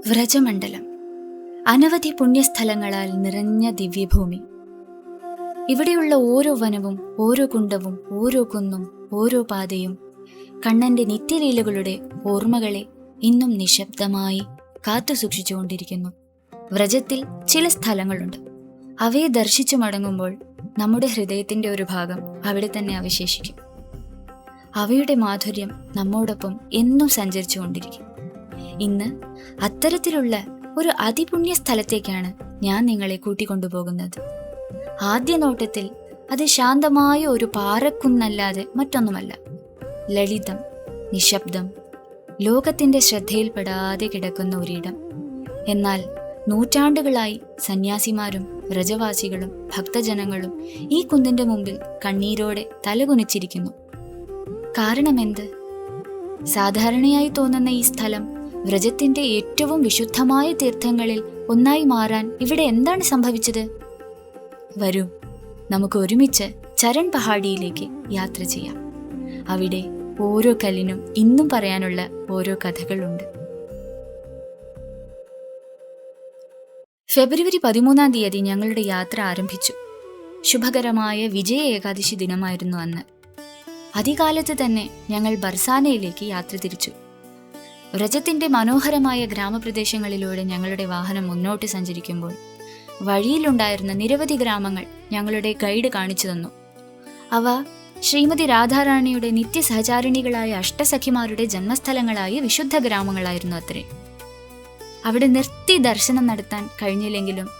വ്രജമണ്ഡലം അനവധി പുണ്യസ്ഥലങ്ങളാൽ നിറഞ്ഞ ദിവ്യഭൂമി. ഇവിടെയുള്ള ഓരോ വനവും, ഓരോ കുണ്ടവും, ഓരോ കുന്നും, ഓരോ പാതയും കണ്ണന്റെ നിത്യലീലകളുടെ ഓർമ്മകളെ ഇന്നും നിശബ്ദമായി കാത്തു സൂക്ഷിച്ചുകൊണ്ടിരിക്കുന്നു. വ്രജത്തിൽ ചില സ്ഥലങ്ങളുണ്ട്. അവയെ ദർശിച്ചു മടങ്ങുമ്പോൾ നമ്മുടെ ഹൃദയത്തിന്റെ ഒരു ഭാഗം അവിടെ തന്നെ അവശേഷിക്കും. അവയുടെ മാധുര്യം നമ്മോടൊപ്പം എന്നും സഞ്ചരിച്ചു കൊണ്ടിരിക്കും. ഇന്ന് അത്തരത്തിലുള്ള ഒരു അതിപുണ്യ സ്ഥലത്തേക്കാണ് ഞാൻ നിങ്ങളെ കൂട്ടിക്കൊണ്ടുപോകുന്നത്. ആദ്യ നോട്ടത്തിൽ അത് ശാന്തമായ ഒരു പാറക്കുന്നല്ലാതെ മറ്റൊന്നുമല്ല. ലളിതം, നിശബ്ദം, ലോകത്തിന്റെ ശ്രദ്ധയിൽപ്പെടാതെ കിടക്കുന്ന ഒരിടം. എന്നാൽ നൂറ്റാണ്ടുകളായി സന്യാസിമാരും വ്രജവാസികളും ഭക്തജനങ്ങളും ഈ കുന്നിന്റെ മുമ്പിൽ കണ്ണീരോടെ തലകുനിച്ചിരിക്കുന്നു. കാരണമെന്ത്? സാധാരണയായി തോന്നുന്ന ഈ സ്ഥലം വ്രജത്തിന്റെ ഏറ്റവും വിശുദ്ധമായ തീർത്ഥങ്ങളിൽ ഒന്നായി മാറാൻ ഇവിടെ എന്താണ് സംഭവിച്ചത്? വരൂ, നമുക്ക് ഒരുമിച്ച് ചരൺ പഹാഡിയിലേക്ക് യാത്ര ചെയ്യാം. അവിടെ ഓരോ കല്ലിനും ഇന്നും പറയാനുള്ള ഓരോ കഥകളുണ്ട്. ഫെബ്രുവരി 13 ഞങ്ങളുടെ യാത്ര ആരംഭിച്ചു. ശുഭകരമായ വിജയ ഏകാദശി ദിനമായിരുന്നു അന്ന്. അതികാലത്ത് തന്നെ ഞങ്ങൾ ബർസാനയിലേക്ക് യാത്ര തിരിച്ചു. വ്രജത്തിന്റെ മനോഹരമായ ഗ്രാമപ്രദേശങ്ങളിലൂടെ ഞങ്ങളുടെ വാഹനം മുന്നോട്ട് സഞ്ചരിക്കുമ്പോൾ വഴിയിലുണ്ടായിരുന്ന നിരവധി ഗ്രാമങ്ങൾ ഞങ്ങളുടെ ഗൈഡ് കാണിച്ചു തന്നു. അവ ശ്രീമതി രാധാറാണിയുടെ നിത്യസഹചാരിണികളായ അഷ്ടസഖിമാരുടെ ജന്മസ്ഥലങ്ങളായ വിശുദ്ധ ഗ്രാമങ്ങളായിരുന്നു അത്രേ. അവിടെ നിർത്തി ദർശനം നടത്താൻ കഴിഞ്ഞില്ലെങ്കിലും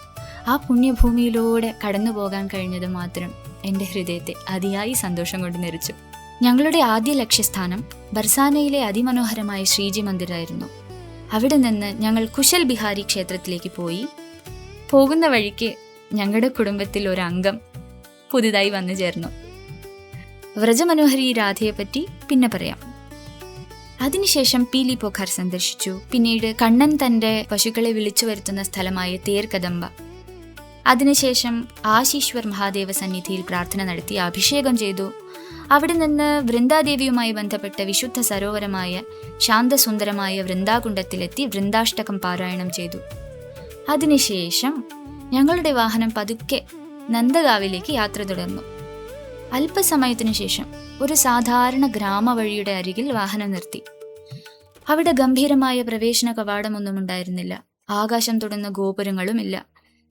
ആ പുണ്യഭൂമിയിലൂടെ കടന്നു പോകാൻ കഴിഞ്ഞത് മാത്രം എൻ്റെ ഹൃദയത്തെ അതിയായി സന്തോഷം കൊണ്ട് നിറച്ചു. ഞങ്ങളുടെ ആദ്യ ലക്ഷ്യസ്ഥാനം ബർസാനയിലെ അതിമനോഹരമായ ശ്രീജി മന്ദിറായിരുന്നു. അവിടെ നിന്ന് ഞങ്ങൾ കുശൽ ബിഹാരി ക്ഷേത്രത്തിലേക്ക് പോയി. പോകുന്ന വഴിക്ക് ഞങ്ങളുടെ കുടുംബത്തിൽ ഒരു അംഗം പുതുതായി വന്നു ചേർന്നു. വ്രജമനോഹരി രാധയെപ്പറ്റി പിന്നെ പറയാം. അതിനുശേഷം പീലി പോഖർ സന്ദർശിച്ചു. പിന്നീട് കണ്ണൻ തന്റെ പശുക്കളെ വിളിച്ചു വരുത്തുന്ന സ്ഥലമായ തേർ കദംബ. അതിനുശേഷം ആശീശ്വർ മഹാദേവ സന്നിധിയിൽ പ്രാർത്ഥന നടത്തി അഭിഷേകം ചെയ്തു. അവിടെ നിന്ന് വൃന്ദാദേവിയുമായി ബന്ധപ്പെട്ട വിശുദ്ധ സരോവരമായ ശാന്തസുന്ദരമായ വൃന്ദാകുണ്ടത്തിലെത്തി വൃന്ദാഷ്ടകം പാരായണം ചെയ്തു. അതിനുശേഷം ഞങ്ങളുടെ വാഹനം പതുക്കെ നന്ദഗാവിലേക്ക് യാത്ര തുടർന്നു. അല്പസമയത്തിനു ശേഷം ഒരു സാധാരണ ഗ്രാമവഴിയുടെ അരികിൽ വാഹനം നിർത്തി. അവിടെ ഗംഭീരമായ പ്രവേശന കവാടമൊന്നും ഉണ്ടായിരുന്നില്ല. ആകാശം തൊടുന്ന ഗോപുരങ്ങളുമില്ല.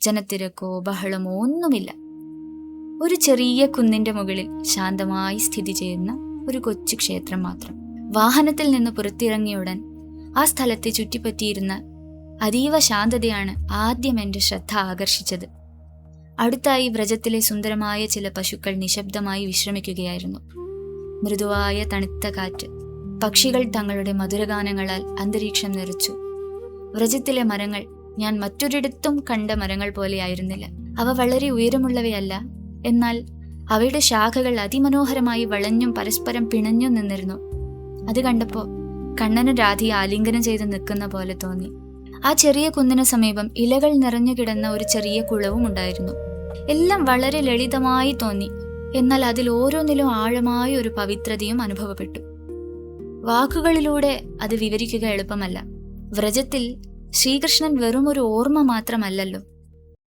ജനത്തിരക്കോ ബഹളമോ ഒന്നുമില്ല. ഒരു ചെറിയ കുന്നിന്റെ മുകളിൽ ശാന്തമായി സ്ഥിതി ചെയ്യുന്ന ഒരു കൊച്ചു ക്ഷേത്രം മാത്രം. വാഹനത്തിൽ നിന്ന് പുറത്തിറങ്ങിയുടൻ ആ സ്ഥലത്തെ ചുറ്റിപ്പറ്റിയിരുന്ന അതീവ ശാന്തതയാണ് ആദ്യം എൻ്റെ ശ്രദ്ധ ആകർഷിച്ചത്. അടുത്തായി വ്രജത്തിലെ സുന്ദരമായ ചില പശുക്കൾ നിശബ്ദമായി വിശ്രമിക്കുകയായിരുന്നു. മൃദുവായ തണുത്ത കാറ്റ്, പക്ഷികൾ തങ്ങളുടെ മധുരഗാനങ്ങളാൽ അന്തരീക്ഷം നിറച്ചു. വ്രജത്തിലെ മരങ്ങൾ ഞാൻ മറ്റൊരിടത്തും കണ്ട മരങ്ങൾ പോലെയായിരുന്നില്ല. അവ വളരെ ഉയരമുള്ളവയല്ല, എന്നാൽ അവയുടെ ശാഖകൾ അതിമനോഹരമായി വളഞ്ഞും പരസ്പരം പിണഞ്ഞും നിന്നിരുന്നു. അത് കണ്ടപ്പോൾ കണ്ണന് രാധയെ ആലിംഗനം ചെയ്ത് നിൽക്കുന്ന പോലെ തോന്നി. ആ ചെറിയ കുന്നിന് സമീപം ഇലകൾ നിറഞ്ഞു കിടന്ന ഒരു ചെറിയ കുളവും ഉണ്ടായിരുന്നു. എല്ലാം വളരെ ലളിതമായി തോന്നി, എന്നാൽ അതിൽ ഓരോന്നിലും ആഴമായ ഒരു പവിത്രതയും അനുഭവപ്പെട്ടു. വാക്കുകളിലൂടെ അത് വിവരിക്കുക എളുപ്പമല്ല. വ്രജത്തിൽ ശ്രീകൃഷ്ണൻ വെറും ഒരു ഓർമ്മ മാത്രമല്ലല്ലോ.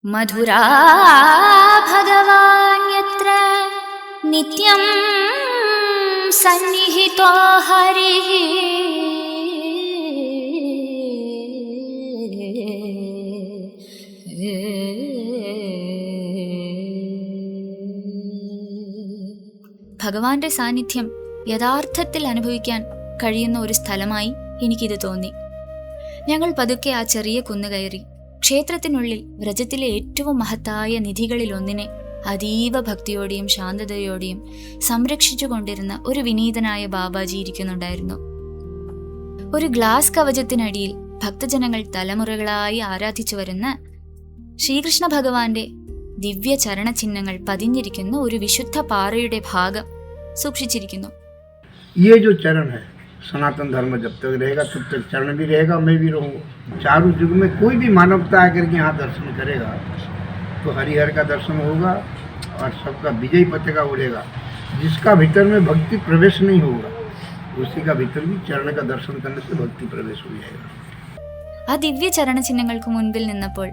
മധുരാ ഭഗവാന്യത്ര നിത്യം സന്നിഹിതോ ഹരിഃ ഭഗവാന്റെ സാന്നിധ്യം യഥാർത്ഥത്തിൽ അനുഭവിക്കാൻ കഴിയുന്ന ഒരു സ്ഥലമായി എനിക്കിത് തോന്നി. ഞങ്ങൾ പതുക്കെ ആ ചെറിയ കുന്ന് കയറി. ക്ഷേത്രത്തിനുള്ളിൽ വ്രജത്തിലെ ഏറ്റവും മഹത്തായ നിധികളിൽ ഒന്നിനെ അതീവ ഭക്തിയോടെയും ശാന്തതയോടെയും സംരക്ഷിച്ചു കൊണ്ടിരുന്ന ഒരു വിനീതനായ ബാബാജി ഇരിക്കുന്നുണ്ടായിരുന്നു. ഒരു ഗ്ലാസ് കവചത്തിനടിയിൽ ഭക്തജനങ്ങൾ തലമുറകളായി ആരാധിച്ചു വരുന്ന ശ്രീകൃഷ്ണ ഭഗവാന്റെ ദിവ്യ ചരണചിഹ്നങ്ങൾ പതിഞ്ഞിരിക്കുന്ന ഒരു വിശുദ്ധ പാറയുടെ ഭാഗം സൂക്ഷിച്ചിരിക്കുന്നു. ये जो चरण है, सनातन धर्म जब तक रहेगा तब तक चरण भी रहेगा, मैं भी रहूँगा. चारों युग में कोई भी मानवता आकर के यहाँ दर्शन करेगा तो हरिहर का दर्शन होगा और सबका विजय पताका उड़ेगा. जिसका भीतर में भक्ति प्रवेश नहीं होगा उसी का भीतर भी चरण का दर्शन करने से भक्ति प्रवेश हो जाएगा. ആ ദിവ്യ ചരണചിഹ്നങ്ങൾക്ക് മുൻപിൽ നിന്നപ്പോൾ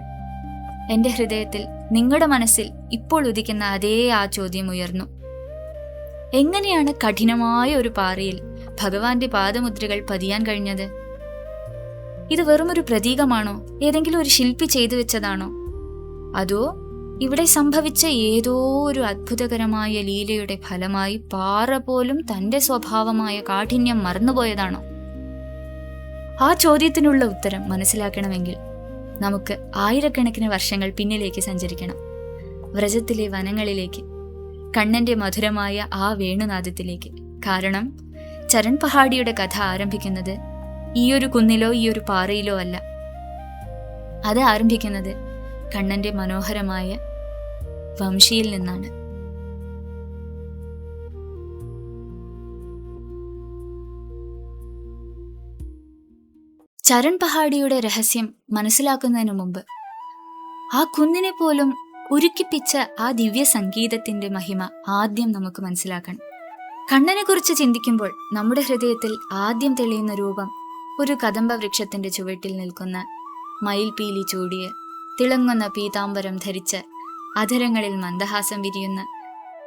എൻ്റെ ഹൃദയത്തിൽ നിങ്ങളുടെ മനസ്സിൽ ഇപ്പോൾ ഉദിക്കുന്ന അതേ ആ ചോദ്യം ഉയർന്നു. എങ്ങനെയാണ് കഠിനമായ ഒരു പാറയിൽ ഭഗവാന്റെ പാദമുദ്രകൾ പതിയാൻ കഴിഞ്ഞത്? ഇത് വെറുമൊരു പ്രതീകമാണോ? ഏതെങ്കിലും ഒരു ശില്പി ചെയ്തു വെച്ചതാണോ? അതോ ഇവിടെ സംഭവിച്ച ഏതോ ഒരു അത്ഭുതകരമായ ലീലയുടെ ഫലമായി പാറ പോലും തന്റെ സ്വഭാവമായ കാഠിന്യം മറന്നുപോയതാണോ? ആ ചോദ്യത്തിനുള്ള ഉത്തരം മനസ്സിലാക്കണമെങ്കിൽ നമുക്ക് ആയിരക്കണക്കിന് വർഷങ്ങൾ പിന്നിലേക്ക് സഞ്ചരിക്കണം. വ്രജത്തിലെ വനങ്ങളിലേക്ക്, കണ്ണന്റെ മധുരമായ ആ വേണുനാദത്തിലേക്ക്. കാരണം ചരൺ പഹാഡിയുടെ കഥ ആരംഭിക്കുന്നത് ഈയൊരു കുന്നിലോ ഈയൊരു പാറയിലോ അല്ല. അത് ആരംഭിക്കുന്നത് കണ്ണന്റെ മനോഹരമായ വംശിയിൽ നിന്നാണ്. ചരൺ പഹാഡിയുടെ രഹസ്യം മനസ്സിലാക്കുന്നതിനു മുമ്പ് ആ കുന്നിനെ പോലും ഉരുക്കിപ്പിച്ച ആ ദിവ്യ സംഗീതത്തിന്റെ മഹിമ ആദ്യം നമുക്ക് മനസ്സിലാക്കണം. കണ്ണനെ കുറിച്ച് ചിന്തിക്കുമ്പോൾ നമ്മുടെ ഹൃദയത്തിൽ ആദ്യം തെളിയുന്ന രൂപം ഒരു കദംബ വൃക്ഷത്തിന്റെ ചുവട്ടിൽ നിൽക്കുന്ന മയിൽപീലി ചൂടിയ തിളങ്ങുന്ന പീതാംബരം ധരിച്ച് അധരങ്ങളിൽ മന്ദഹാസം വിരിയുന്ന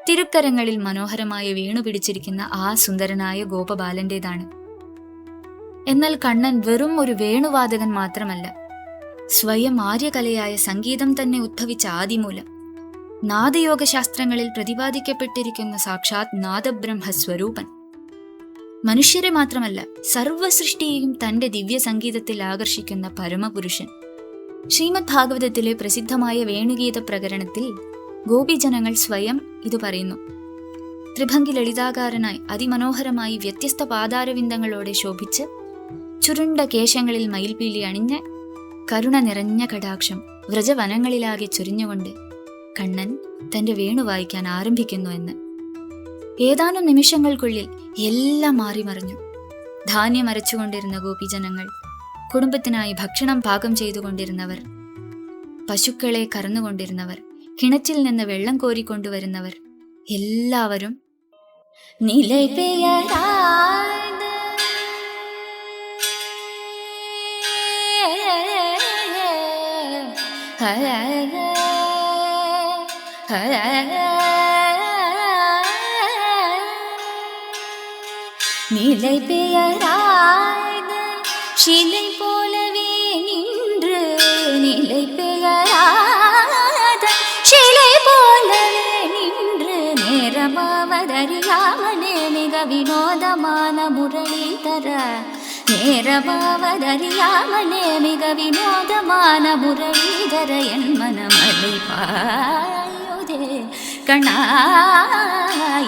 തിരുക്കരങ്ങളിൽ മനോഹരമായ വീണു പിടിച്ചിരിക്കുന്ന ആ സുന്ദരനായ ഗോപബാലന്റേതാണ്. എന്നാൽ കണ്ണൻ വെറും ഒരു വേണുവാദകൻ മാത്രമല്ല, സ്വയം ആര്യകലയായ സംഗീതം തന്നെ ഉദ്ഭവിച്ച ആദിമൂലം. നാദയോഗശാസ്ത്രങ്ങളിൽ പ്രതിപാദിക്കപ്പെട്ടിരിക്കുന്ന സാക്ഷാത് നാദബ്രഹ്മസ്വരൂപൻ. മനുഷ്യരെ മാത്രമല്ല, സർവസൃഷ്ടിയെയും തന്റെ ദിവ്യ സംഗീതത്തിൽ ആകർഷിക്കുന്ന പരമപുരുഷൻ. ശ്രീമദ് ഭാഗവതത്തിലെ പ്രസിദ്ധമായ വേണുഗീത പ്രകരണത്തിൽ ഗോപിജനങ്ങൾ സ്വയം ഇത് പറയുന്നു. ത്രിഭംഗി ലളിതാകാരനായി അതിമനോഹരമായി വ്യത്യസ്ത പാതാരവിന്ദങ്ങളോടെ ശോഭിച്ച് ചുരുണ്ട കേശങ്ങളിൽ മയിൽപീലി അണിഞ്ഞ് കരുണ നിറഞ്ഞ കടാക്ഷം വ്രജവനങ്ങളിലാകെ ചൊരിഞ്ഞുകൊണ്ട് കണ്ണൻ തന്റെ വേണു വായിക്കാൻ ആരംഭിക്കുന്നു എന്ന്. ഏതാനും നിമിഷങ്ങൾക്കുള്ളിൽ എല്ലാം മാറിമറിഞ്ഞു. ധാന്യം അരച്ചുകൊണ്ടിരുന്ന ഗോപിജനങ്ങൾ, കുടുംബത്തിനായി ഭക്ഷണം പാകം ചെയ്തുകൊണ്ടിരുന്നവർ, പശുക്കളെ കറന്നുകൊണ്ടിരുന്നവർ, കിണറ്റിൽ നിന്ന് വെള്ളം കോരിക്കൊണ്ടുവരുന്നവർ, എല്ലാവരും நிலை பெயராத சிலை போலவே நின்று, நிலை பெயராத சிலை போலவே நின்று, நேரமாவதறியாமலே மிக வினோதமான முரளிதர, நேரமாவதறியாமலே மிக வினோதமான முரளிதர, என் மனமலை பாயுதே கண்ணா,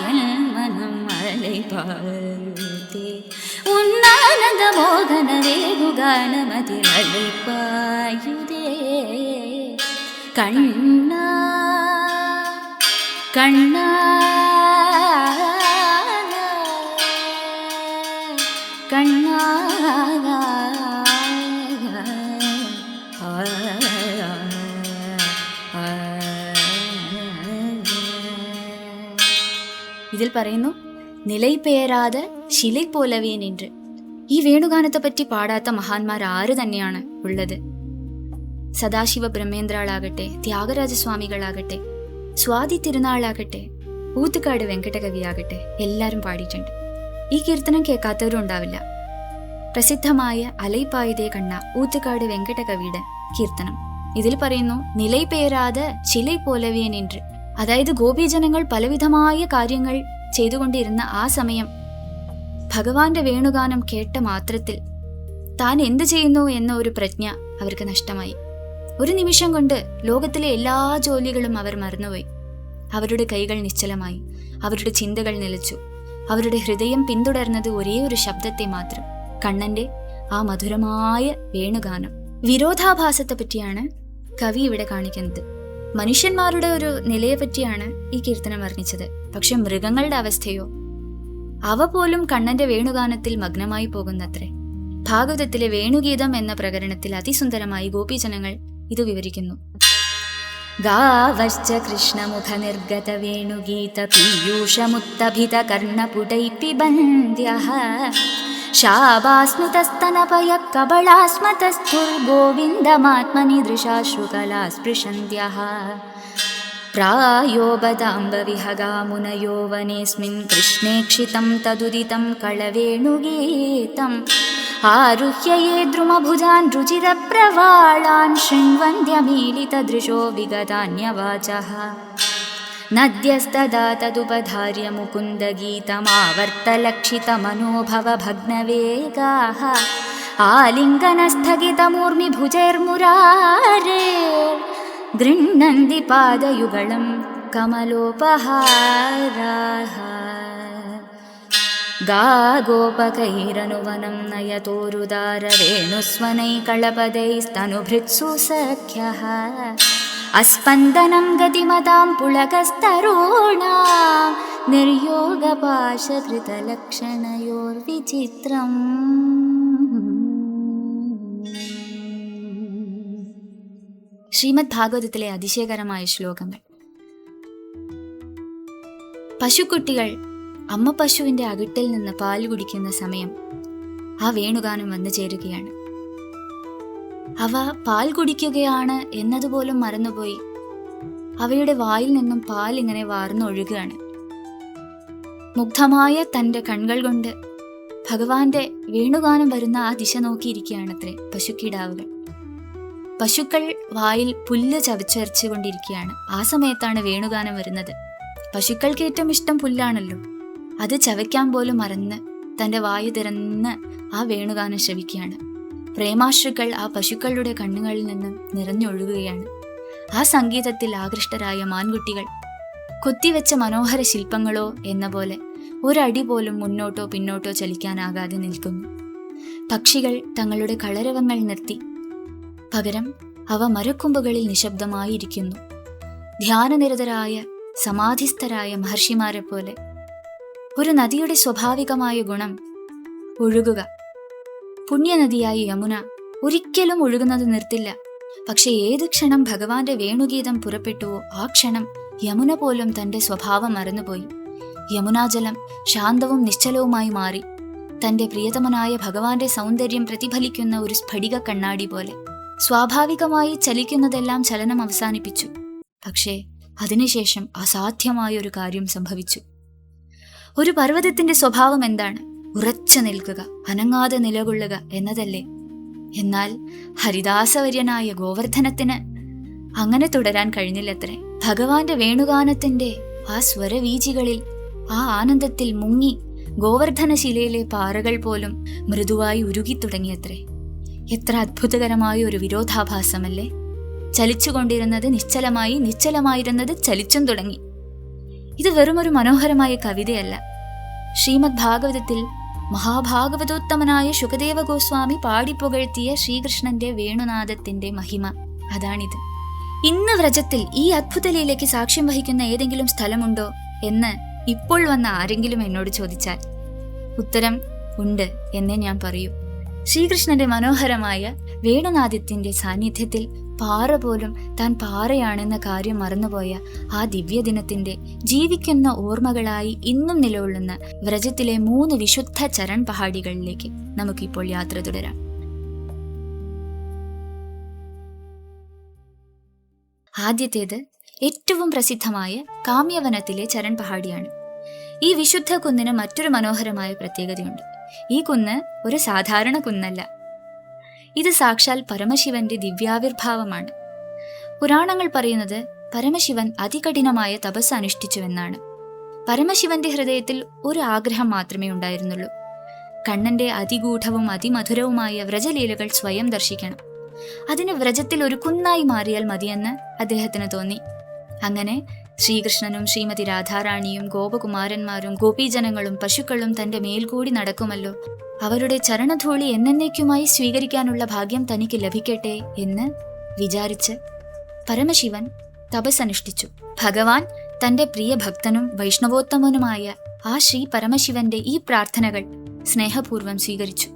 என் மனம் மலை பாயுதே, உன்னானந்த மோகன வேகுகானமதில் அலை பாயுதே கண்ணா கண்ணா கண்ணா. ഇതിൽ പറയുന്നു, നിലൈപേരാതെ ശിലൈ പോലവേ നിன்று. ഈ വേണുഗാനത്തെ പറ്റി പാടാത്ത മഹാന്മാർ ആര് തന്നെയാണ് ഉള്ളത്? സദാശിവ ബ്രഹ്മേന്ദ്രാളാകട്ടെ, ത്യാഗരാജസ്വാമികളാകട്ടെ, സ്വാതി തിരുനാളാകട്ടെ, ഊത്തുകാട് വെങ്കടകവിയാകട്ടെ, എല്ലാവരും പാടിയിട്ടുണ്ട്. ഈ കീർത്തനം കേൾക്കാത്തവരും ഉണ്ടാവില്ല. പ്രസിദ്ധമായ അലൈപ്പായുതേ കണ്ണ ഊത്തുകാട് വെങ്കടകവിയുടെ കീർത്തനം. ഇതിൽ പറയുന്നു, നിലൈ പേരാതെ ശിലൈ പോലവേ നിன்று. അതായത് ഗോപീജനങ്ങൾ പലവിധമായ കാര്യങ്ങൾ ചെയ്തുകൊണ്ടിരുന്ന ആ സമയം ഭഗവാന്റെ വേണുഗാനം കേട്ട മാത്രത്തിൽ താൻ എന്ത് ചെയ്യുന്നു എന്ന ഒരു പ്രജ്ഞ അവർക്ക് നഷ്ടമായി. ഒരു നിമിഷം കൊണ്ട് ലോകത്തിലെ എല്ലാ ജോലികളും അവർ മറന്നുപോയി. അവരുടെ കൈകൾ നിശ്ചലമായി, അവരുടെ ചിന്തകൾ നിലച്ചു. അവരുടെ ഹൃദയം പിന്തുടർന്നത് ഒരേ ഒരു ശബ്ദത്തെ മാത്രം, കണ്ണന്റെ ആ മധുരമായ വേണുഗാനം. വിരോധാഭാസത്തെ പറ്റിയാണ് കവി ഇവിടെ കാണിക്കുന്നത്. മനുഷ്യന്മാരുടെ ഒരു നിലയെ പറ്റിയാണ് ഈ കീർത്തനം വർണ്ണിച്ചത്. പക്ഷെ മൃഗങ്ങളുടെ അവസ്ഥയോ? അവ പോലും കണ്ണന്റെ വേണുഗാനത്തിൽ മഗ്നമായി പോകുന്നത്രേ. ഭാഗവതത്തിലെ വേണുഗീതം എന്ന പ്രകരണത്തിൽ അതിസുന്ദരമായി ഗോപീജനങ്ങൾ ഇത് വിവരിക്കുന്നു. ഗാവശ്ച കൃഷ്ണമുഖ നിർഗത വേണുഗീത പീയൂഷമുത്തഭിത കർണപുടൈ പിബന്ധ്യഃ शाबास्नुतस्तनपय कबलास्मतस्थुर्गोविन्दमात्मनि दृशाश्रुकला स्पृशन्त्यः प्रायोबदाम्बविहगामुनयो वनेऽस्मिन् कृष्णेक्षितं तदुदितं कळवेणुगीतम् आरुह्य ये द्रुमभुजान् रुचिरप्रवाळान् शृण्वन्त्यमीलितदृशो विगतान्यवाचः नद्यस्तदा तदुपधार्य मुकुन्दगीतमावर्तलक्षितमनोभवभग्नवेगाः आलिङ्गनस्थगितमूर्मिभुजैर्मुरारे गृह्णन्ति पादयुगलं कमलोपहाराः गागोपकैरनुवनं नयतोरुदारवेणुस्वनैकळपदैस्तनुभृत्सु सख्यः अस्पन्दनं गतिमतां पुलकस्तरूणां निर्योगपाशकृतलक्षणयोर्विचित्रम्. ശ്രീമദ് ഭാഗവതത്തിലെ അതിശയകരമായ ശ്ലോകങ്ങൾ. പശുക്കുട്ടികൾ അമ്മ പശുവിന്റെ അകിട്ടിൽ നിന്ന് പാൽ കുടിക്കുന്ന സമയം ആ വേണുഗാനം വന്നു ചേരുകയാണ്. അവ പാൽ കുടിക്കുകയാണ് എന്നതുപോലും മറന്നുപോയി അവയുടെ വായിൽ നിന്നും പാൽ ഇങ്ങനെ വാർന്നൊഴുകുകയാണ്. മുഗ്ധമായ തൻ്റെ കൺകൾ കൊണ്ട് ഭഗവാന്റെ വേണുഗാനം വരുന്ന ആ ദിശ നോക്കിയിരിക്കുകയാണത്രേ പശുക്കിടാവുകൾ. പശുക്കൾ വായിൽ പുല്ല് ചവച്ചരച്ചുകൊണ്ടിരിക്കുകയാണ്. ആ സമയത്താണ് വേണുഗാനം വരുന്നത്. പശുക്കൾക്ക് ഏറ്റവും ഇഷ്ടം പുല്ലാണല്ലോ. അത് ചവയ്ക്കാൻ പോലും മറന്ന് തൻ്റെ വായു തുറന്ന് ആ വേണുഗാനം ശ്രവിക്കുകയാണ്. പ്രേമാശ്രുക്കൾ ആ പശുക്കളുടെ കണ്ണുകളിൽ നിന്നും നിറഞ്ഞൊഴുകുകയാണ്. ആ സംഗീതത്തിൽ ആകൃഷ്ടരായ മാൻകുട്ടികൾ കൊത്തിവെച്ച മനോഹര ശില്പങ്ങളോ എന്ന പോലെ ഒരടി പോലും മുന്നോട്ടോ പിന്നോട്ടോ ചലിക്കാനാകാതെ നിൽക്കുന്നു. പക്ഷികൾ തങ്ങളുടെ കളരവങ്ങൾ നിർത്തി പകരം അവ മരക്കൊമ്പുകളിൽ നിശബ്ദമായിരിക്കുന്നു. ധ്യാനനിരതരായ സമാധിസ്ഥരായ മഹർഷിമാരെ പോലെ. ഒരു നദിയുടെ സ്വാഭാവികമായ ഗുണം ഒഴുകുക. പുണ്യനദിയായ യമുന ഒരിക്കലും ഒഴുകുന്നത് നിർത്തില്ല. പക്ഷെ ഏത് ക്ഷണം ഭഗവാന്റെ വേണുഗീതം പുറപ്പെട്ടുവോ ആ ക്ഷണം യമുന പോലും തന്റെ സ്വഭാവം മറന്നുപോയി. യമുനാജലം ശാന്തവും നിശ്ചലവുമായി മാറി തന്റെ പ്രിയതമനായ ഭഗവാന്റെ സൗന്ദര്യം പ്രതിഫലിക്കുന്ന ഒരു സ്ഫടിക കണ്ണാടി പോലെ. സ്വാഭാവികമായി ചലിക്കുന്നതെല്ലാം ചലനം അവസാനിപ്പിച്ചു. പക്ഷേ അതിനുശേഷം അസാധ്യമായ ഒരു കാര്യം സംഭവിച്ചു. ഒരു പർവ്വതത്തിന്റെ സ്വഭാവം എന്താണ്? ഉറച്ചു നിൽക്കുക, അനങ്ങാതെ നിലകൊള്ളുക എന്നതല്ലേ? എന്നാൽ ഹരിദാസവര്യനായ ഗോവർദ്ധനത്തിന് അങ്ങനെ തുടരാൻ കഴിഞ്ഞില്ലത്രേ. ഭഗവാന്റെ വേണുഗാനത്തിന്റെ ആ സ്വരവീചികളിൽ, ആ ആനന്ദത്തിൽ മുങ്ങി ഗോവർദ്ധനശിലയിലെ പാറകൾ പോലും മൃദുവായി ഉരുകിത്തുടങ്ങിയത്രേ. എത്ര അത്ഭുതകരമായ ഒരു വിരോധാഭാസമല്ലേ! ചലിച്ചുകൊണ്ടിരുന്നത് നിശ്ചലമായി, നിശ്ചലമായിരുന്നത് ചലിച്ചും തുടങ്ങി. ഇത് വെറുമൊരു മനോഹരമായ കവിതയല്ല. ശ്രീമദ് ഭാഗവതത്തിൽ മഹാഭാഗവതോത്തമനായ ശുകദേവ ഗോസ്വാമി പാടിപ്പുകഴ്ത്തിയ ശ്രീകൃഷ്ണന്റെ വേണുനാദത്തിന്റെ മഹിമ അതാണിത്. ഇന്ന് വ്രജത്തിൽ ഈ അത്ഭുതലീലയ്ക്ക് സാക്ഷ്യം വഹിക്കുന്ന ഏതെങ്കിലും സ്ഥലമുണ്ടോ എന്ന് ഇപ്പോൾ വന്ന ആരെങ്കിലും എന്നോട് ചോദിച്ചാൽ ഉത്തരം ഉണ്ട് എന്നേ ഞാൻ പറയൂ. ശ്രീകൃഷ്ണന്റെ മനോഹരമായ വേണുനാദത്തിന്റെ സാന്നിധ്യത്തിൽ പാറ പോലും താൻ പാറയാണെന്ന കാര്യം മറന്നുപോയ ആ ദിവ്യദിനത്തിന്റെ ജീവിക്കുന്ന ഓർമ്മകളായി ഇന്നും നിലകൊള്ളുന്ന വ്രജത്തിലെ 3 വിശുദ്ധ ചരൺ പഹാടികളിലേക്ക് നമുക്കിപ്പോൾ യാത്ര തുടരാം. ആദ്യത്തേത് ഏറ്റവും പ്രസിദ്ധമായ കാമ്യവനത്തിലെ ചരൺ പഹാടിയാണ്. ഈ വിശുദ്ധ കുന്നിന് മറ്റൊരു മനോഹരമായ പ്രത്യേകതയുണ്ട്. ഈ കുന്ന് ഒരു സാധാരണ കുന്നല്ല. ഇത് സാക്ഷാൽ പരമശിവന്റെ ദിവ്യാവിർഭാവമാണ്. പുരാണങ്ങൾ പറയുന്നത് പരമശിവൻ അതികഠിനമായ തപസ് അനുഷ്ഠിച്ചുവെന്നാണ്. പരമശിവന്റെ ഹൃദയത്തിൽ ഒരു ആഗ്രഹം മാത്രമേ ഉണ്ടായിരുന്നുള്ളൂ. കണ്ണന്റെ അതിഗൂഢവും അതിമധുരവുമായ വ്രജലീലകൾ സ്വയം ദർശിക്കണം. അതിന് വ്രജത്തിൽ ഒരു കുന്നായി മാറിയാൽ മതിയെന്ന് അദ്ദേഹത്തിന് തോന്നി. അങ്ങനെ ശ്രീകൃഷ്ണനും ശ്രീമതി രാധാറാണിയും ഗോപകുമാരന്മാരും ഗോപീജനങ്ങളും പശുക്കളും തന്റെ മേൽകൂടി നടക്കുമല്ലോ, അവരുടെ ചരണധൂളി എന്നേക്കുമായി സ്വീകരിക്കാനുള്ള ഭാഗ്യം തനിക്ക് ലഭിക്കട്ടെ എന്ന് വിചാരിച്ച് പരമശിവൻ തപസ്സനുഷ്ഠിച്ചു. ഭഗവാൻ തന്റെ പ്രിയ ഭക്തനും വൈഷ്ണവോത്തമനുമായ ആ ശ്രീ പരമശിവന്റെ ഈ പ്രാർത്ഥനകൾ സ്നേഹപൂർവ്വം സ്വീകരിച്ചു.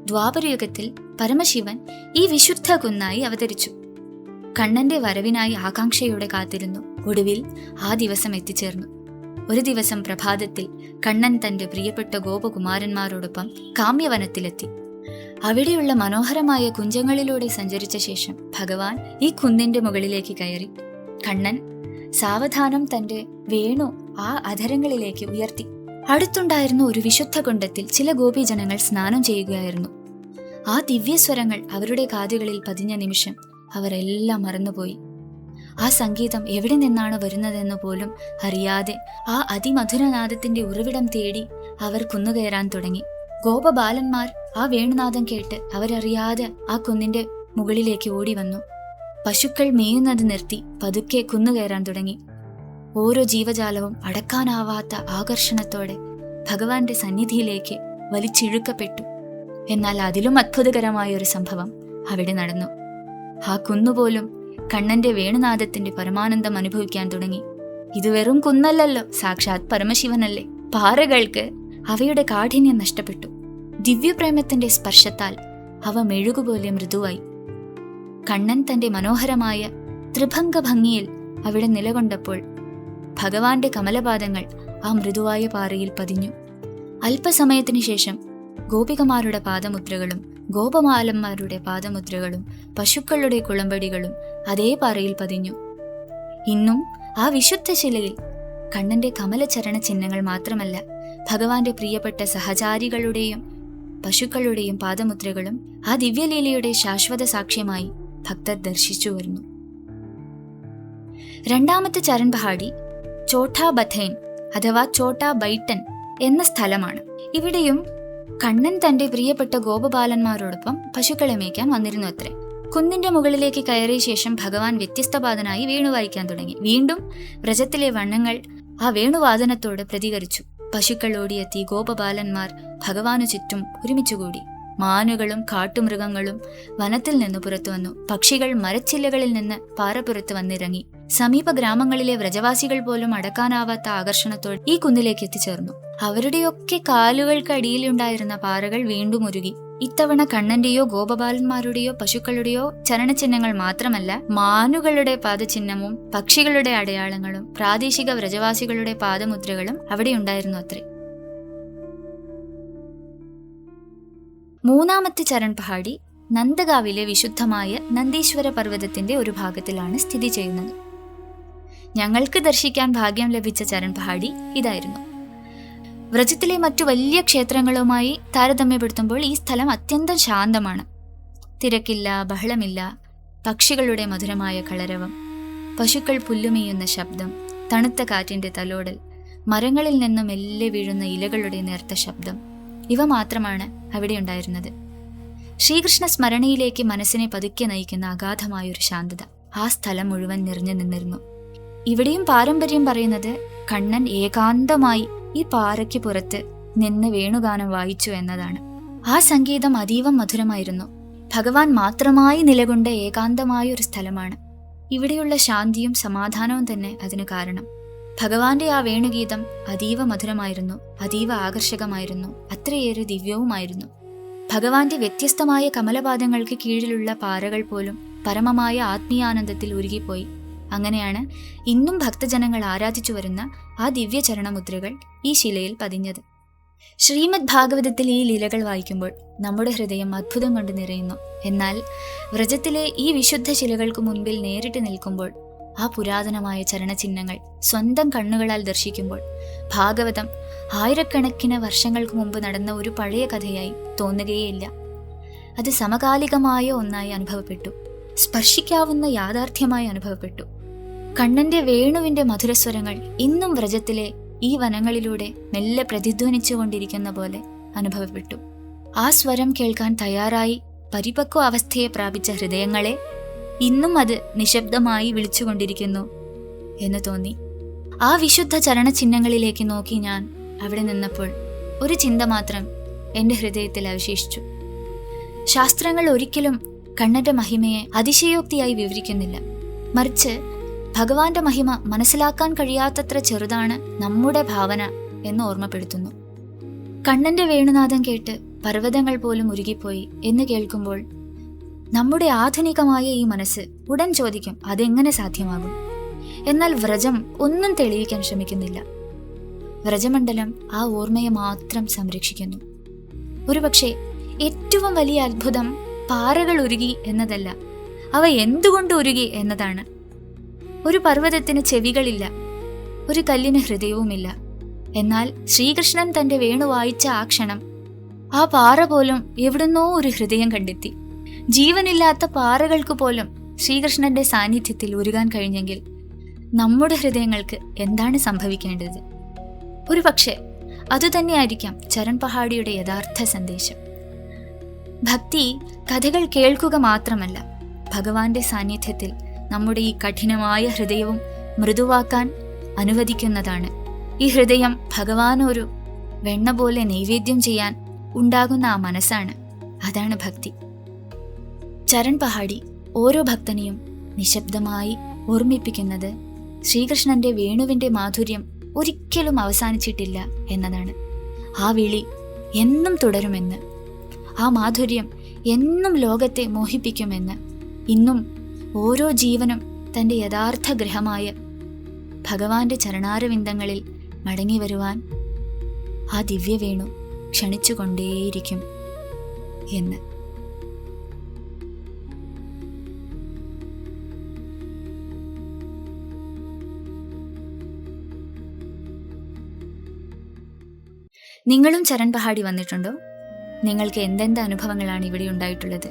ദ്വാപരയുഗത്തിൽ പരമശിവൻ ഈ വിശുദ്ധ കുന്നായി അവതരിച്ചു. കണ്ണന്റെ വരവിനായി ആകാംക്ഷയോടെ കാത്തിരുന്നു. ഒടുവിൽ ആ ദിവസം എത്തിച്ചേർന്നു. ഒരു ദിവസം പ്രഭാതത്തിൽ കണ്ണൻ തന്റെ പ്രിയപ്പെട്ട ഗോപകുമാരന്മാരോടൊപ്പം കാമ്യവനത്തിലെത്തി. അവിടെയുള്ള മനോഹരമായ കുഞ്ചങ്ങളിലൂടെ സഞ്ചരിച്ച ശേഷം ഭഗവാൻ ഈ കുന്നിന്റെ മുകളിലേക്ക് കയറി. കണ്ണൻ സാവധാനം തന്റെ വേണു ആ അധരങ്ങളിലേക്ക് ഉയർത്തി. അടുത്തുണ്ടായിരുന്ന ഒരു വിശുദ്ധ കുണ്ടത്തിൽ ചില ഗോപീജനങ്ങൾ സ്നാനം ചെയ്യുകയായിരുന്നു. ആ ദിവ്യസ്വരങ്ങൾ അവരുടെ കാതുകളിൽ പതിഞ്ഞ നിമിഷം അവരെല്ലാം മറന്നുപോയി. ആ സംഗീതം എവിടെ നിന്നാണ് വരുന്നതെന്ന് പോലും അറിയാതെ ആ അതിമധുരനാദത്തിന്റെ ഉറവിടം തേടി അവർ കുന്നുകയറാൻ തുടങ്ങി. ഗോപബാലന്മാർ ആ വേണുനാദം കേട്ട് അവരറിയാതെ ആ കുന്നിന്റെ മുകളിലേക്ക് ഓടി വന്നു. പശുക്കൾ മേയുന്നത് നിർത്തി പതുക്കെ കുന്നുകയറാൻ തുടങ്ങി. ഓരോ ജീവജാലവും അടക്കാനാവാത്ത ആകർഷണത്തോടെ ഭഗവാന്റെ സന്നിധിയിലേക്ക് വലിച്ചിഴുക്കപ്പെട്ടു. എന്നാൽ അതിലും അത്ഭുതകരമായ ഒരു സംഭവം അവിടെ നടന്നു. ആ കുന്നുപോലും കണ്ണന്റെ വേണുനാദത്തിന്റെ പരമാനന്ദം അനുഭവിക്കാൻ തുടങ്ങി. ഇത് വെറും കുന്നല്ലല്ലോ, സാക്ഷാത് പരമശിവനല്ലേ. പാറകൾക്ക് അവയുടെ കാഠിന്യം നഷ്ടപ്പെട്ടു. ദിവ്യപ്രേമത്തിന്റെ സ്പർശത്താൽ അവ മെഴുകുപോലെ മൃദുവായി. കണ്ണൻ തന്റെ മനോഹരമായ ത്രിഭംഗ ഭംഗിയിൽ അവിടെ നിലകൊണ്ടപ്പോൾ ഭഗവാന്റെ കമലപാദങ്ങൾ ആ മൃദുവായ പാറയിൽ പതിഞ്ഞു. അല്പസമയത്തിനു ശേഷം ഗോപികമാരുടെ പാദമുദ്രകളും ഗോപമാലന്മാരുടെ പാദമുദ്രകളും പശുക്കളുടെ കുളമ്പടികളും അതേ പാറയിൽ പതിഞ്ഞു. ഇന്നും ആ വിശുദ്ധ ശിലയിൽ കണ്ണന്റെ കമലചരണ ചിഹ്നങ്ങൾ മാത്രമല്ല, ഭഗവാന്റെ പ്രിയപ്പെട്ട സഹചാരികളുടെയും പശുക്കളുടെയും പാദമുദ്രകളും ആ ദിവ്യലീലയുടെ ശാശ്വത സാക്ഷ്യമായി ഭക്തർ ദർശിച്ചു വരുന്നു. രണ്ടാമത്തെ ചരൺ പഹാടി ചോട്ടാ ബഥൈൻ അഥവാ ചോട്ടാ ബൈട്ടൻ എന്ന സ്ഥലമാണ്. ഇവിടെയും കണ്ണൻ തന്റെ പ്രിയപ്പെട്ട ഗോപബാലന്മാരോടൊപ്പം പശുക്കളെ മേയ്ക്കാൻ വന്നിരുന്നു അത്രേ. കുന്നിന്റെ മുകളിലേക്ക് കയറിയ ശേഷം ഭഗവാൻ വ്യത്യസ്തപാദനായി വേണു വായിക്കാൻ തുടങ്ങി. വീണ്ടും വ്രജത്തിലെ വണ്ണങ്ങൾ ആ വേണുവാദനത്തോട് പ്രതികരിച്ചു. പശുക്കൾ ഓടിയെത്തി. ഗോപബാലന്മാർ ഭഗവാനു ചുറ്റും ഒരുമിച്ചുകൂടി. മാനുകളും കാട്ടുമൃഗങ്ങളും വനത്തിൽ നിന്ന് പുറത്തു വന്നു. പക്ഷികൾ മരച്ചില്ലകളിൽ നിന്ന് പാറപ്പുറത്ത് വന്നിറങ്ങി. സമീപ ഗ്രാമങ്ങളിലെ വ്രജവാസികൾ പോലും അടക്കാനാവാത്ത ആകർഷണത്തോടെ ഈ കുന്നിലേക്ക് എത്തിച്ചേർന്നു. അവരുടെയൊക്കെ കാലുകൾക്കടിയിലുണ്ടായിരുന്ന പാറകൾ വീണ്ടും ഉരുകി. ഇത്തവണ കണ്ണന്റെയോ ഗോപബാലന്മാരുടെയോ പശുക്കളുടെയോ ചരണചിഹ്നങ്ങൾ മാത്രമല്ല, മാനുകളുടെ പാദചിഹ്നവും പക്ഷികളുടെ അടയാളങ്ങളും പ്രാദേശിക വ്രജവാസികളുടെ പാദമുദ്രകളും അവിടെ ഉണ്ടായിരുന്നു അത്രേ. മൂന്നാമത്തെ ചരൺ പഹാടി നന്ദഗാവിലെ വിശുദ്ധമായ നന്ദീശ്വര പർവ്വതത്തിന്റെ ഒരു ഭാഗത്തിലാണ് സ്ഥിതി ചെയ്യുന്നത്. ഞങ്ങൾക്ക് ദർശിക്കാൻ ഭാഗ്യം ലഭിച്ച ചരൺ പഹാടി ഇതായിരുന്നു. വ്രജത്തിലെ മറ്റു വലിയ ക്ഷേത്രങ്ങളുമായി താരതമ്യപ്പെടുത്തുമ്പോൾ ഈ സ്ഥലം അത്യന്തം ശാന്തമാണ്. തിരക്കില്ല, ബഹളമില്ല. പക്ഷികളുടെ മധുരമായ കളരവം, പശുക്കൾ പുല്ലുമെയ്യുന്ന ശബ്ദം, തണുത്ത കാറ്റിന്റെ തലോടൽ, മരങ്ങളിൽ നിന്നും മെല്ലെ വീഴുന്ന ഇലകളുടെ നേർത്ത ശബ്ദം, ഇവ മാത്രമാണ് അവിടെ ഉണ്ടായിരുന്നത്. ശ്രീകൃഷ്ണ സ്മരണയിലേക്ക് മനസ്സിനെ പതുക്കെ നയിക്കുന്ന അഗാധമായൊരു ശാന്തത ആ സ്ഥലം മുഴുവൻ നിറഞ്ഞു നിന്നിരുന്നു. ഇവിടെയും പാരമ്പര്യം പറയുന്നത് കണ്ണൻ ഏകാന്തമായി ഈ പാറയ്ക്ക് പുറത്ത് നിന്ന് വേണുഗാനം വായിച്ചു എന്നതാണ്. ആ സംഗീതം അതീവ മധുരമായിരുന്നു. ഭഗവാൻ മാത്രമായി നിലകൊണ്ട ഏകാന്തമായ ഒരു സ്ഥലമാണ്. ഇവിടെയുള്ള ശാന്തിയും സമാധാനവും തന്നെ അതിന് കാരണം. ഭഗവാന്റെ ആ വേണുഗീതം അതീവ മധുരമായിരുന്നു, അതീവ ആകർഷകമായിരുന്നു, അത്രയേറെ ദിവ്യവുമായിരുന്നു. ഭഗവാന്റെ വ്യത്യസ്തമായ കമലപാദങ്ങൾക്ക് കീഴിലുള്ള പാറകൾ പോലും പരമമായ ആത്മീയാനന്ദത്തിൽ ഉരുകിപ്പോയി. അങ്ങനെയാണ് ഇന്നും ഭക്തജനങ്ങൾ ആരാധിച്ചു വരുന്ന ആ ദിവ്യചരണമുദ്രകൾ ഈ ശിലയിൽ പതിഞ്ഞത്. ശ്രീമദ് ഭാഗവതത്തിൽ ഈ ലീലകൾ വായിക്കുമ്പോൾ നമ്മുടെ ഹൃദയം അത്ഭുതം കൊണ്ട് നിറയുന്നു. എന്നാൽ വ്രജത്തിലെ ഈ വിശുദ്ധ ശിലകൾക്ക് മുൻപിൽ നേരിട്ട് നിൽക്കുമ്പോൾ, ആ പുരാതനമായ ചരണചിഹ്നങ്ങൾ സ്വന്തം കണ്ണുകളാൽ ദർശിക്കുമ്പോൾ, ഭാഗവതം ആയിരക്കണക്കിന് വർഷങ്ങൾക്ക് മുമ്പ് നടന്ന ഒരു പഴയ കഥയായി തോന്നുകയേയില്ല. അത് സമകാലികമായ ഒന്നായി അനുഭവപ്പെട്ടു, സ്പർശിക്കാവുന്ന യാഥാർത്ഥ്യമായി അനുഭവപ്പെട്ടു. കണ്ണന്റെ വേണുവിന്റെ മധുരസ്വരങ്ങൾ ഇന്നും വ്രജത്തിലെ ഈ വനങ്ങളിലൂടെ മെല്ലെ പ്രതിധ്വനിച്ചുകൊണ്ടിരിക്കുന്ന പോലെ അനുഭവപ്പെട്ടു. ആ സ്വരം കേൾക്കാൻ തയ്യാറായി പരിപക്വ അവസ്ഥയെ പ്രാപിച്ച ഹൃദയങ്ങളെ ഇന്നും അത് നിശബ്ദമായി വിളിച്ചുകൊണ്ടിരിക്കുന്നു എന്ന് തോന്നി. ആ വിശുദ്ധ ചരണചിഹ്നങ്ങളിലേക്ക് നോക്കി ഞാൻ അവിടെ നിന്നപ്പോൾ ഒരു ചിന്ത മാത്രം എൻ്റെ ഹൃദയത്തിൽ അവശേഷിച്ചു. ശാസ്ത്രങ്ങൾ ഒരിക്കലും കണ്ണന്റെ മഹിമയെ അതിശയോക്തിയായി വിവരിക്കുന്നില്ല. മറിച്ച് ഭഗവാന്റെ മഹിമ മനസ്സിലാക്കാൻ കഴിയാത്തത്ര ചെറുതാണ് നമ്മുടെ ഭാവന എന്ന് ഓർമ്മപ്പെടുത്തുന്നു. കണ്ണന്റെ വേണുനാദം കേട്ട് പർവ്വതങ്ങൾ പോലും ഉരുകിപ്പോയി എന്ന് കേൾക്കുമ്പോൾ നമ്മുടെ ആധുനികമായ ഈ മനസ്സ് ഉടൻ ചോദിക്കും, അതെങ്ങനെ സാധ്യമാകും? എന്നാൽ വ്രജം ഒന്നും തെളിയിക്കാൻ ശ്രമിക്കുന്നില്ല. വ്രജമണ്ഡലം ആ ഓർമ്മയെ മാത്രം സംരക്ഷിക്കുന്നു. ഒരുപക്ഷെ ഏറ്റവും വലിയ അത്ഭുതം പാറകൾ ഉരുകി എന്നതല്ല, അവ എന്തുകൊണ്ട് ഉരുകി എന്നതാണ്. ഒരു പർവ്വതത്തിന് ചെവികളില്ല, ഒരു കല്ലിന് ഹൃദയവുമില്ല. എന്നാൽ ശ്രീകൃഷ്ണൻ തന്റെ വേണു വായിച്ച ആ ക്ഷണം ആ പാറ പോലും എവിടുന്നോ ഒരു ഹൃദയം കണ്ടെത്തി. ജീവനില്ലാത്ത പാറകൾക്ക് പോലും ശ്രീകൃഷ്ണന്റെ സാന്നിധ്യത്തിൽ ഉരുകാൻ കഴിഞ്ഞെങ്കിൽ നമ്മുടെ ഹൃദയങ്ങൾക്ക് എന്താണ് സംഭവിക്കേണ്ടത്? ഒരു പക്ഷേ അതുതന്നെയായിരിക്കാം ചരൺ പഹാഡിയുടെ യഥാർത്ഥ സന്ദേശം. ഭക്തി കഥകൾ കേൾക്കുക മാത്രമല്ല, ഭഗവാന്റെ സാന്നിധ്യത്തിൽ നമ്മുടെ ഈ കഠിനമായ ഹൃദയവും മൃദുവാക്കാൻ അനുവദിക്കുന്നതാണ്. ഈ ഹൃദയം ഭഗവാനൊരു വെണ്ണ പോലെ നൈവേദ്യം ചെയ്യാൻ ഉണ്ടാകുന്ന ആ മനസ്സാണ്. അതാണ് ഭക്തി. ചരൺ പഹാഡി ഓരോ ഭക്തനെയും നിശബ്ദമായി ഓർമ്മിപ്പിക്കുന്നത് ശ്രീകൃഷ്ണന്റെ വേണുവിന്റെ മാധുര്യം ഒരിക്കലും അവസാനിച്ചിട്ടില്ല എന്നതാണ്. ആ വിളി എന്നും തുടരുമെന്ന്, ആ മാധുര്യം എന്നും ലോകത്തെ മോഹിപ്പിക്കുമെന്ന്, ഇന്നും ഓരോ ജീവനും തൻ്റെ യഥാർത്ഥ ഗ്രഹമായ ഭഗവാന്റെ ചരണാരവിന്ദങ്ങളിൽ മടങ്ങി വരുവാൻ ആ ദിവ്യവേണു ക്ഷണിച്ചുകൊണ്ടേയിരിക്കും എന്ന്. നിങ്ങളും ചരൺ പഹാഡി വന്നിട്ടുണ്ടോ? നിങ്ങൾക്ക് എന്തെന്ത് അനുഭവങ്ങളാണ് ഇവിടെ ഉണ്ടായിട്ടുള്ളത്?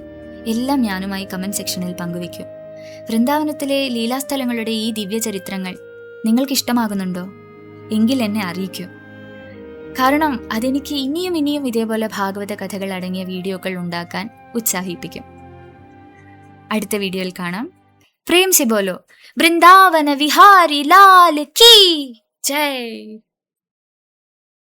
എല്ലാം ഞാനുമായി കമന്റ് സെക്ഷനിൽ പങ്കുവെക്കൂ. വൃന്ദാവനത്തിലെ ലീലാസ്ഥലങ്ങളുടെ ഈ ദിവ്യചരിത്രങ്ങൾ നിങ്ങൾക്ക് ഇഷ്ടമാകുന്നുണ്ടോ? എങ്കിൽ എന്നെ അറിയിക്കൂ. കാരണം അതെനിക്ക് ഇനിയും ഇനിയും ഇതേപോലെ ഭാഗവത കഥകൾ അടങ്ങിയ വീഡിയോകൾ ഉണ്ടാക്കാൻ ഉത്സാഹിപ്പിക്കും. അടുത്ത വീഡിയോയിൽ കാണാം. പ്രേം സെ ബോലോ വൃന്ദാവന വിഹാരി ലാൽ കീ ജയ്.